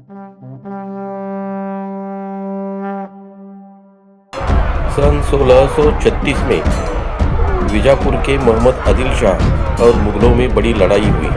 सन 1636 में बीजापुर के मोहम्मद आदिल शाह और मुगलों में बड़ी लड़ाई हुई।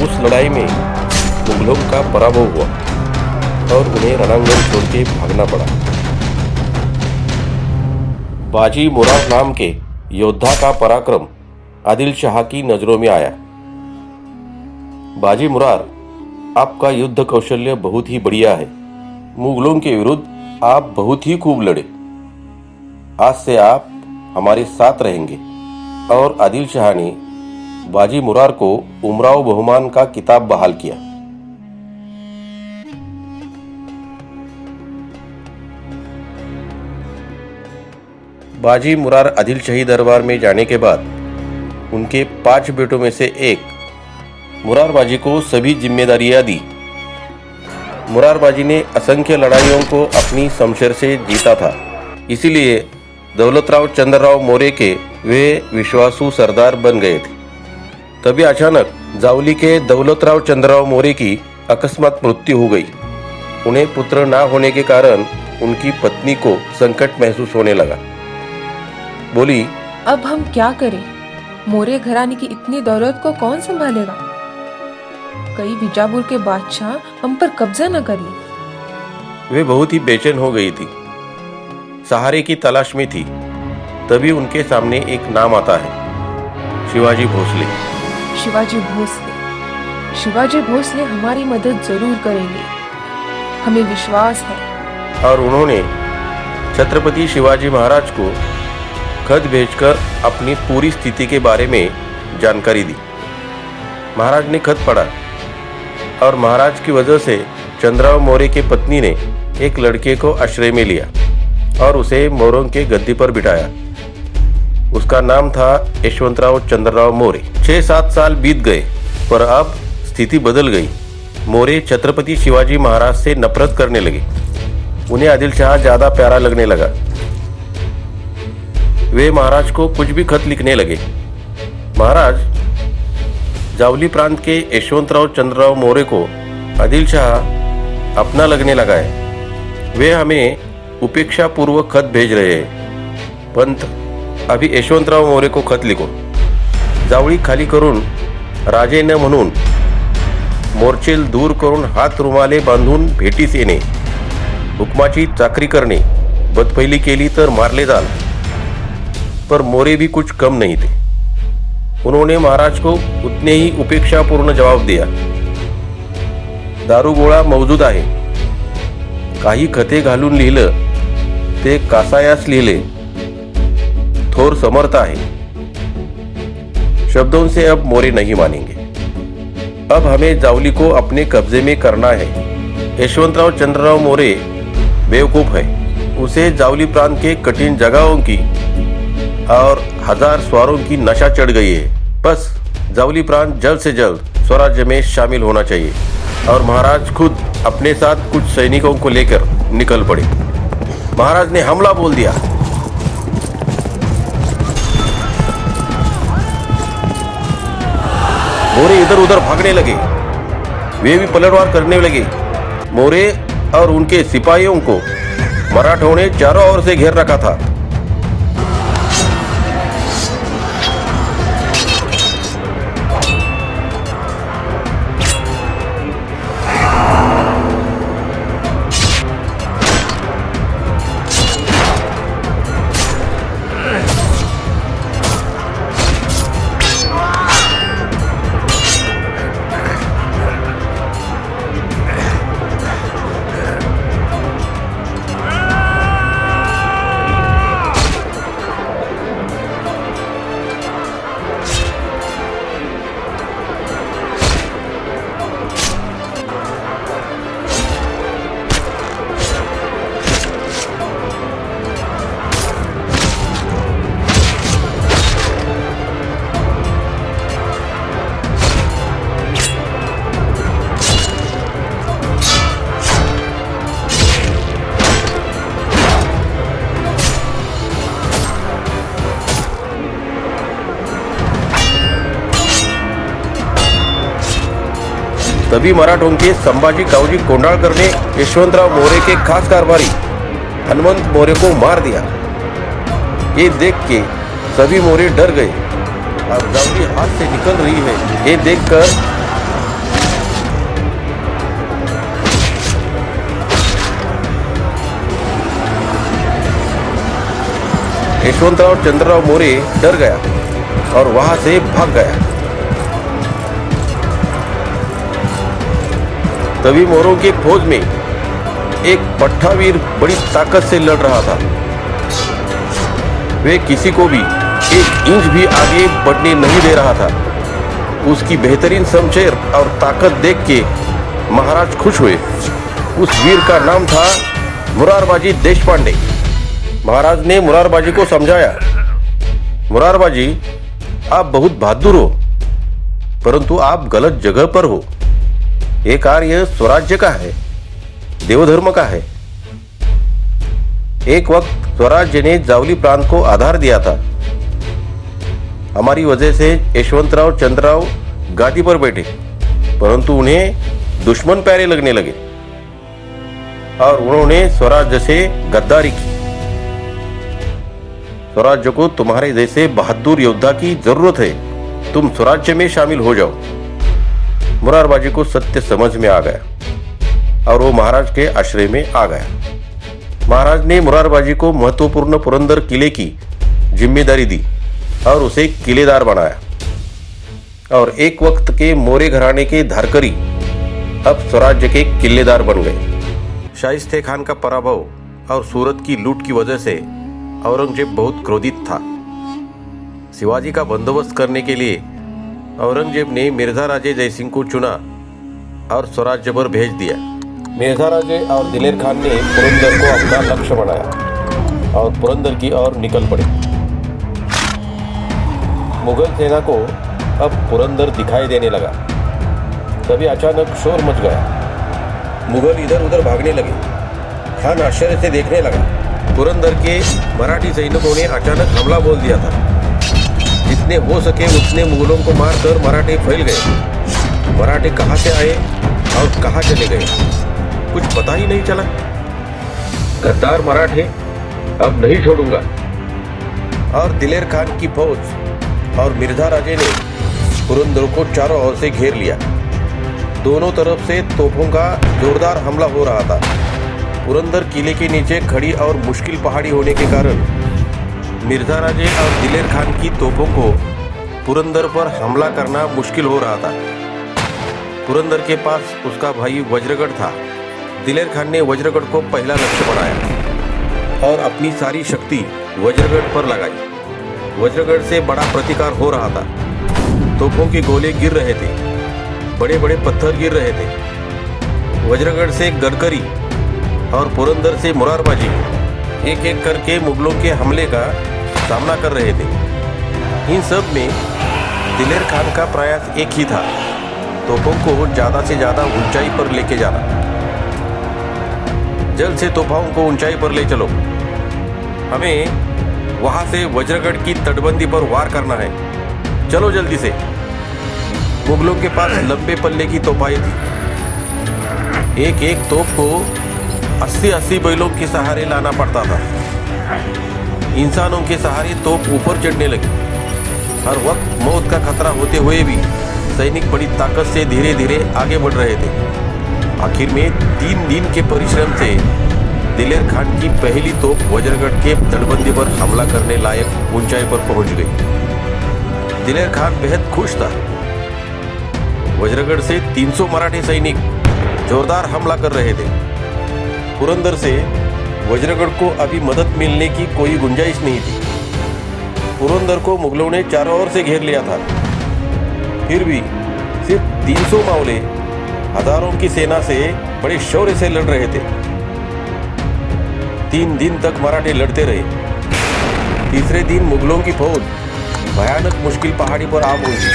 उस लड़ाई में मुगलों का पराभव हुआ और उन्हें रणांगण छोड़ के भागना पड़ा। बाजी मुरार नाम के योद्धा का पराक्रम आदिल शाह की नजरों में आया। बाजी मुरार, आपका युद्ध कौशल्य बहुत ही बढ़िया है। मुगलों के विरुद्ध आप बहुत ही खूब लड़े। आज से आप हमारे साथ रहेंगे। और आदिल शाह ने बाजी मुरार को उमराव बहुमान का किताब बहाल किया। बाजी मुरार आदिल शाही दरबार में जाने के बाद उनके 5 बेटों में से एक मुरार बाजी को सभी जिम्मेदारियां दी। मुरार बाजी ने असंख्य लड़ाइयों को अपनी शमशेर से जीता था, इसीलिए दौलतराव चंद्रराव मौर्य के वे विश्वासु सरदार बन गए थे। तभी अचानक जावली के दौलतराव चंद्रराव मौर्य की अकस्मात मृत्यु हो गई। उन्हें पुत्र ना होने के कारण उनकी पत्नी को संकट महसूस होने लगा। बोली, अब हम क्या करें? मौर्य घराने की इतनी दौलत को कौन संभालेगा? कहीं बीजापुर के बादशाह हम पर कब्जा न कर ले। वे बहुत ही बेचैन हो गई थी, सहारे की तलाश में थी। तभी उनके सामने एक नाम आता है, शिवाजी भोसले। शिवाजी भोसले हमारी मदद जरूर करेंगे, हमें विश्वास है। और उन्होंने छत्रपति शिवाजी महाराज को खत भेजकर अपनी पूरी स्थिति के बारे में जानकारी दी। महाराज ने खत पढ़ा और महाराज की वजह से चंद्रराव मौर्य की पत्नी ने एक लड़के को आश्रय में लिया और उसे मौर्यों के गद्दी पर बिठाया। उसका नाम था यशवंतराव चंद्रराव मौर्य। 6-7 साल बीत गए, पर अब स्थिति बदल गई। मौर्य छत्रपति शिवाजी महाराज से नफरत करने लगे। उन्हें आदिल शाह ज्यादा प्यारा लगने लगा। वे महाराज को कुछ भी खत लिखने लगे। महाराज, जावली प्रांत के यशवंतराव चंद्रराव मौर्य को आदिल शाह अपना लगने लगा है। वे हमें उपेक्षा पूर्वक खत भेज रहे हैं। पंत, अभी यशवंतराव मोरे को खत लिखो. जावळी खाली करून राजे न म्हणून मोर्चेल दूर करून हात रुमाले बांधून भेटीस येणे, हुकमाची चाकरी करणे, बदफैली केली तर मारले जाल. पर मोरे भी कुछ कम नहीं थे. उन्होंने महाराज को उतने ही उपेक्षापूर्ण जवाब दिया. दारूगोळा मौजूद आहे. काही खते घालून लिहिलं ते कासायास लिहिले. थोर समर्थ आहे. शब्दों से अब मोरे नहीं मानेंगे. अब हमें जावली को अपने कब्जे में करना है. यशवंतराव चंद्रराव मोरे बेवकूफ है. उसे जावली प्रांत के कठिन जगहों की और 1000 सवारों की नशा चढ़ गई है. बस जावली प्रांत जल्द से जल्द स्वराज्य में शामिल होना चाहिए और महाराज खुद अपने साथ कुछ सैनिकों को लेकर निकल पड़े. महाराज ने हमला बोल दिया. मोरे इधर उधर भागने लगे. वे भी पलटवार करने लगे. मोरे और उनके सिपाहियों को मराठों ने चारों ओर से घेर रखा था. तभी मराठों के संभाजी काऊजी कोंडाळकर ने यशवंतराव मोरे के खास कारभारी हनुमंत मोरे को मार दिया. ये देख के सभी मोरे डर गए और जावली हाथ से निकल रही है ये देखकर यशवंतराव चंद्रराव मोरे डर गया और वहां से भाग गया. तभी मोरों की फौज में एक पट्टावीर बड़ी ताकत से लड़ रहा था. वे किसी को भी 1 इंच भी आगे बढ़ने नहीं दे रहा था. उसकी बेहतरीन शमशेर और ताकत देख के महाराज खुश हुए. उस वीर का नाम था मुरारबाजी देशपांडे. महाराज ने मुरारबाजी को समझाया, मुरारबाजी, आप बहुत बहादुर हो, परंतु आप गलत जगह पर हो. ये कार्य स्वराज्य का है, देवधर्म का है. एक वक्त स्वराज्य ने जावली प्रांत को आधार दिया था. हमारी वजह से यशवंतराव चंद्रराव गादी पर बैठे, परंतु उन्हें दुश्मन प्यारे लगने लगे और उन्होंने स्वराज्य से गद्दारी की. स्वराज्य को तुम्हारे जैसे बहादुर योद्धा की जरूरत है. तुम स्वराज्य में शामिल हो जाओ. मुरारबाजी को सत्य समझ में आ गया और वो महाराज के आश्रय में आ गया. महाराज ने मुरारबाजी को महत्वपूर्ण पुरंदर किले की जिम्मेदारी दी और उसे किलेदार बनाया. और एक वक्त के मोरे घराने के धारकरी अब स्वराज्य के किलेदार बन गए. शाइस्ते खान का पराभव और सूरत की लूट की वजह से औरंगजेब बहुत क्रोधित था. शिवाजी का बंदोबस्त करने के लिए औरंगजेब ने मिर्जा राजे जयसिंह को चुना और स्वराज्य पर भेज दिया. मिर्जा राजे और दिलेर खान ने पुरंदर को अपना लक्ष्य बनाया और पुरंदर की ओर निकल पड़े. मुगल सेना को अब पुरंदर दिखाई देने लगा. तभी अचानक शोर मच गया. मुगल इधर उधर भागने लगे. खान आश्चर्य से देखने लगा. पुरंदर के मराठी सैनिकों ने अचानक हमला बोल दिया था. जितने हो सके उतने मुगलों को मारकर मराठे फैल गए. मराठे कहाँ से आए और कहाँ चले गए कुछ पता ही नहीं चला. गद्दार मराठे अब नहीं छोड़ूंगा. और दिलेर खान की फौज और मिर्जा राजे ने पुरंदर को चारों ओर से घेर लिया। दोनों तरफ से तोपों का जोरदार हमला हो रहा था। पुरंदर किले के नीचे खड़ी और मुश्किल पहाड़ी होने के कारण मिर्जा राजे और दिलेर खान की तोपों को पुरंदर पर हमला करना मुश्किल हो रहा था। पुरंदर के पास उसका भाई वज्रगढ़ था। दिलेर खान ने वज्रगढ़ को पहला लक्ष्य बनाया और अपनी सारी शक्ति वज्रगढ़ पर लगाई। वज्रगढ़ से बड़ा प्रतिकार हो रहा था। तोपों के गोले गिर रहे थे, बड़े बड़े पत्थर गिर रहे थे। वज्रगढ़ से गडकरी और पुरंदर से मुरारबाजी एक एक करके मुगलों के हमले का सामना कर रहे थे। इन सब में दिलेर खान का प्रयास एक ही था, तोपों को ज़्यादा से ज़्यादा ऊंचाई पर लेके जाना। जल्द से तोपाओं को ऊंचाई पर ले चलो, हमें वहां से वज्रगढ़ की तटबंदी पर वार करना है। चलो जल्दी से। मुगलों के पास लंबे पल्ले की तोपाएं थी। एक एक तोप को 80-80 बैलों के सहारे लाना पड़ता था। इंसानों के सहारे तोप ऊपर चढ़ने लगी। हर वक्त मौत का खतरा होते हुए भी सैनिक बड़ी ताकत से धीरे धीरे आगे बढ़ रहे थे। आखिर में 3 दिन के परिश्रम से दिलेर खान की पहली तोप वज्रगढ़ के तटबंदी पर हमला करने लायक ऊंचाई पर पहुंच गई। दिलेर खान बेहद खुश था। वज्रगढ़ से 300 मराठी सैनिक जोरदार हमला कर रहे थे। पुरंदर से वज्रगढ़ को अभी मदद मिलने की कोई गुंजाइश नहीं थी। पुरंदर को मुगलों ने चारों ओर से घेर लिया था। फिर भी सिर्फ 300 मावले हजारों की सेना से बड़े शौर्य से लड़ रहे थे। 3 दिन तक मराठे लड़ते रहे। तीसरे दिन मुगलों की फौज भयानक मुश्किल पहाड़ी पर आ पहुंची।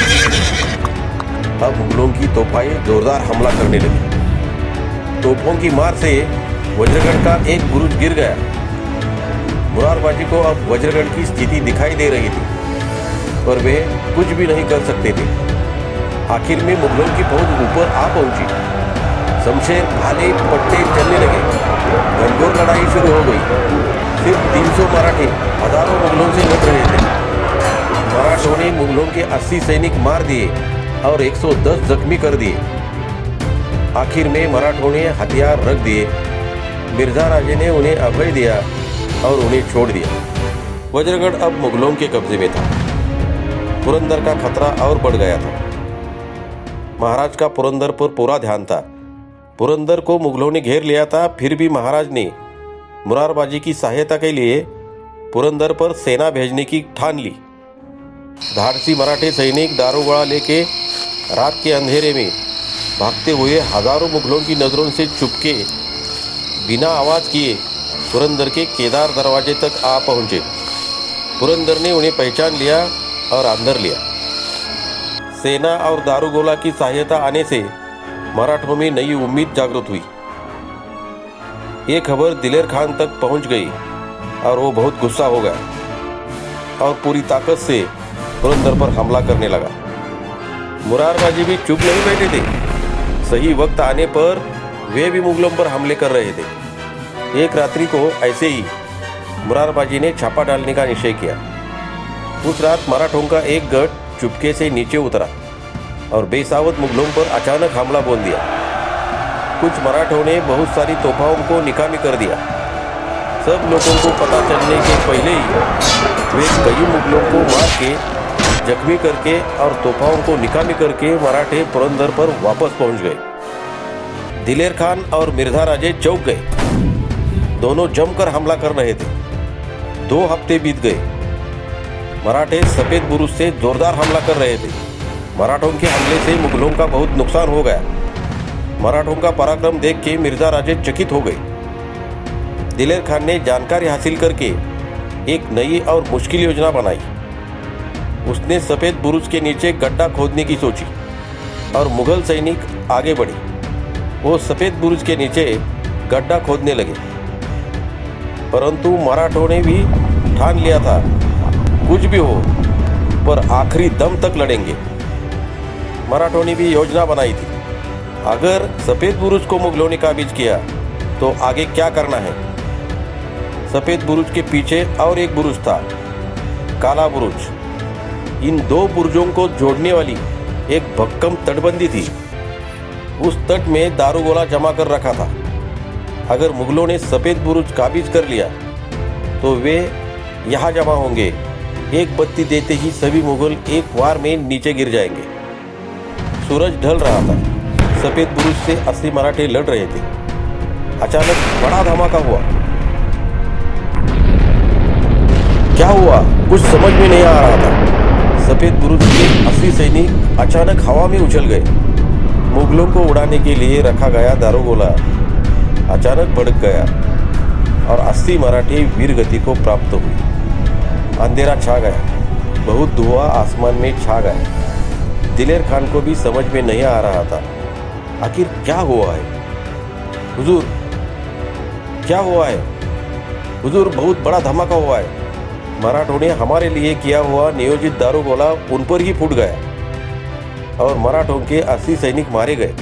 अब मुगलों की तोपाएं जोरदार हमला करने लगी। तोपों की मार से वज्रगढ़ का एक बुरुज गिर गया। मुरारबाजी को अब वज्रगढ़ की स्थिति दिखाई दे रही थी, पर वे कुछ भी नहीं कर सकते थे। आखिर में मुगलों की फौज ऊपर आ पहुंची। शमशेर, भाले, पट्टे चलने लगे। घनघोर लड़ाई शुरू हो गई। सिर्फ 300 मराठे हजारों मुगलों से लड़ रहे थे। मराठों ने मुगलों के 80 सैनिक मार दिए और 110 जख्मी कर दिए। आखिर में मराठों ने हथियार रख दिए। मिर्जा राजे ने उन्हें अभय दिया और उन्हें छोड़ दिया। वज्रगढ़ अब मुगलों के कब्जे में था। पुरंदर का खतरा और बढ़ गया था। महाराज का पुरंदर पर पूरा ध्यान था। पुरंदर को मुगलों ने घेर लिया था। फिर भी महाराज ने मुरारबाजी की सहायता के लिए पुरंदर पर सेना भेजने की ठान ली। धाड़सी मराठे सैनिक दारूगोला लेके रात के अंधेरे में भागते हुए हजारों मुगलों की नज़रों से चुपके बिना आवाज़ किए पुरंदर के केदार दरवाजे तक आ पहुँचे। पुरंदर ने उन्हें पहचान लिया और अंदर लिया। सेना और दारूगोला की सहायता आने से मराठों में नई उम्मीद जागृत हुई। ये खबर दिलेर खान तक पहुंच गई और वो बहुत गुस्सा हो गया और पूरी ताकत से पुरंदर पर हमला करने लगा। मुरारबाजी भी चुप नहीं बैठे थे। सही वक्त आने पर वे भी मुगलों पर हमले कर रहे थे। एक रात्रि को ऐसे ही मुरारबाजी ने छापा डालने का निश्चय किया। उस रात मराठों का एक गढ़ चुपके से नीचे उतरा और बेसावत मुगलों पर अचानक हमला बोल दिया। कुछ मराठों ने बहुत सारी तोपाओं को निकामी कर दिया। सब लोगों को पता चलने के पहले ही वे कई मुगलों को मार के जख्मी करके और तोपाओं को निकामी करके मराठे पुरंदर पर वापस पहुंच गए। दिलेर खान और मिर्जा राजे चौंक गए। दोनों जमकर हमला कर रहे थे। 2 हफ्ते बीत गए। मराठे सफेद बुरुज से जोरदार हमला कर रहे थे। मराठों के हमले से मुगलों का बहुत नुकसान हो गया। मराठों का पराक्रम देख के मिर्जा राजे चकित हो गए। दिलेर खान ने जानकारी हासिल करके एक नई और मुश्किल योजना बनाई। उसने सफेद बुरुज के नीचे गड्ढा खोदने की सोची और मुगल सैनिक आगे बढ़े। वो सफेद बुरुज के नीचे गड्ढा खोदने लगे, परंतु मराठों ने भी ठान लिया था कुछ भी हो पर आखिरी दम तक लड़ेंगे। मराठों ने भी योजना बनाई थी, अगर सफ़ेद बुरुज को मुगलों ने काबिज किया तो आगे क्या करना है। सफ़ेद बुरुज के पीछे और एक बुरुज था। काला बुरुज। इन दो बुर्जों को जोड़ने वाली एक भक्कम तटबंदी थी। उस तट में दारूगोला जमा कर रखा था। अगर मुगलों ने सफेद बुरुज काबिज कर लिया तो वे यहाँ जमा होंगे। एक बत्ती देते ही सभी मुगल एक वार में नीचे गिर जाएंगे। सूरज ढल रहा था। सफेद बुरुज से 80 मराठे लड़ रहे थे। अचानक बड़ा धमाका हुआ। क्या हुआ कुछ समझ में नहीं आ रहा था। सफेद बुरुज के 80 सैनिक अचानक हवा में उछल गए। मुगलों को उड़ाने के लिए रखा गया दारूगोला अचानक भड़क गया और 80 मराठे वीरगति को प्राप्त हुए। अंधेरा छा गया। बहुत धुआं आसमान में छा गया। दिलेर खान को भी समझ में नहीं आ रहा था आखिर क्या हुआ है। हुजूर क्या हुआ है? हुजूर बहुत बड़ा धमाका हुआ है। मराठों ने हमारे लिए किया हुआ नियोजित दारूगोला उन पर ही फूट गया और मराठों के 80 सैनिक मारे गए।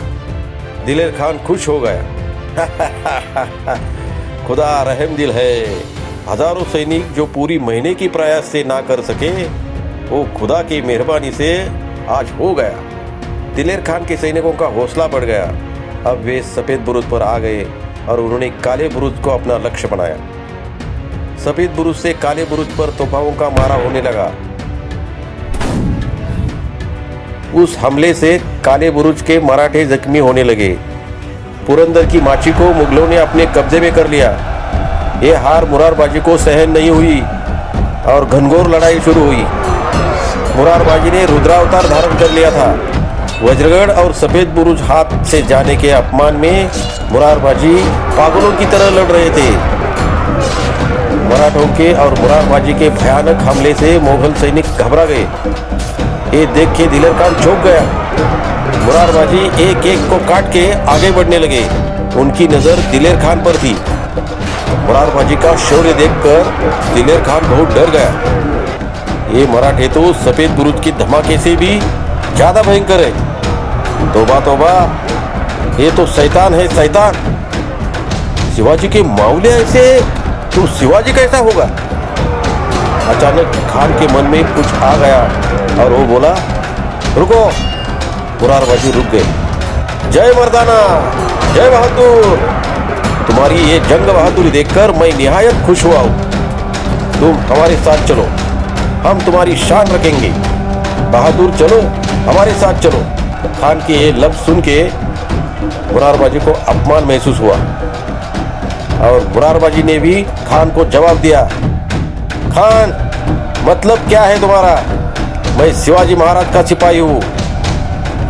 दिलेर खान खुश हो गया। खुदा रहम दिल है। हजारों सैनिक जो पूरी महीने की प्रयास से ना कर सके वो खुदा की मेहरबानी से आज हो गया। दिलेर खान के सैनिकों का हौसला बढ़ गया। अब वे सफेद बुरुज पर आ गए और उन्होंने काले बुरुज को अपना लक्ष्य बनाया। सफेद बुरुज से काले बुरुज पर तोपों का मारा होने लगा। उस हमले से काले बुरुज के मराठे जख्मी होने लगे। पुरंदर की माची को मुगलों ने अपने कब्जे में कर लिया। ये हार मुरारबाजी को सहन नहीं हुई और घनघोर लड़ाई शुरू हुई। मुरारबाजी ने रुद्रावतार धारण कर लिया था। वज्रगढ़ और सफेद बुरुज हाथ से जाने के अपमान में मुरारबाजी पागलों की तरह लड़ रहे थे। मराठों के और मुरारबाजी के भयानक हमले से मुगल सैनिक घबरा गए। ये देख के दिलेर खान चौंक गया। मुरारबाजी एक एक को काट के आगे बढ़ने लगे। उनकी नजर दिलेर खान पर थी। मुरारबाजी का शौर्य देखकर दिलेर खान बहुत डर गया। ये मराठे तो सफेद बुरुज के धमाके से भी ज्यादा भयंकर है। तौबा तौबा, ये तो शैतान है शैतान। शिवाजी के मावले ऐसे तो शिवाजी कैसा होगा? अचानक खान के मन में कुछ आ गया और वो बोला, रुको। मुरारबाजी रुक गए। जय मर्दाना, जय बहादुर। तुम्हारी ये जंग बहादुरी देखकर मैं निहायत खुश हुआ हूँ। तुम हमारे साथ चलो, हम तुम्हारी शान रखेंगे। बहादुर चलो, हमारे साथ चलो। खान के ये लफ्ज सुन के मुरारबाजी को अपमान महसूस हुआ और मुरारबाजी ने भी खान को जवाब दिया, खान मतलब क्या है तुम्हारा? मैं शिवाजी महाराज का सिपाही हूँ।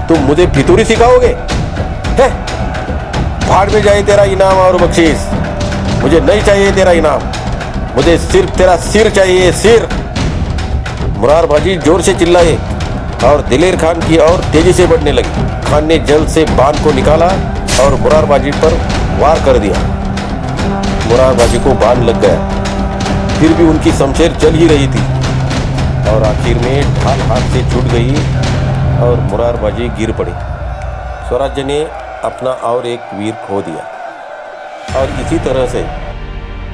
तुम मुझे फितूरी सिखाओगे? है? भाड़ में जाए तेरा इनाम और बख्शीश। मुझे नहीं चाहिए तेरा इनाम, मुझे सिर्फ तेरा सिर चाहिए, सिर। मुरारबाजी जोर से चिल्लाए और दिलेर खान की ओर तेजी से बढ़ने लगे। खान ने जल्द से बांध को निकाला और मुरारबाजी पर वार कर दिया। मुरारबाजी को बांध लग गया। फिर भी उनकी शमशेर चल ही रही थी और आखिर में ढाल हाथ से छूट गई और मुरारबाजी गिर पड़ी। स्वराज्य ने अपना और एक वीर खो दिया और इसी तरह से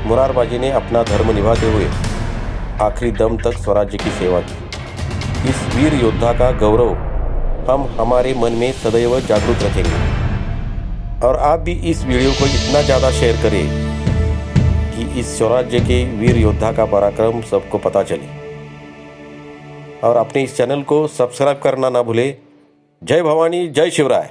मुरारबाजी ने अपना धर्म निभाते हुए आखिरी दम तक स्वराज्य की सेवा की। इस वीर योद्धा का गौरव हम हमारे मन में सदैव जागरूक रखेंगे। और आप भी इस वीडियो को इतना ज़्यादा शेयर करें कि इस स्वराज्य के वीर योद्धा का पराक्रम सबको पता चले। और अपने इस चैनल को सब्सक्राइब करना ना भूले। जय भवानी, जय शिवराय।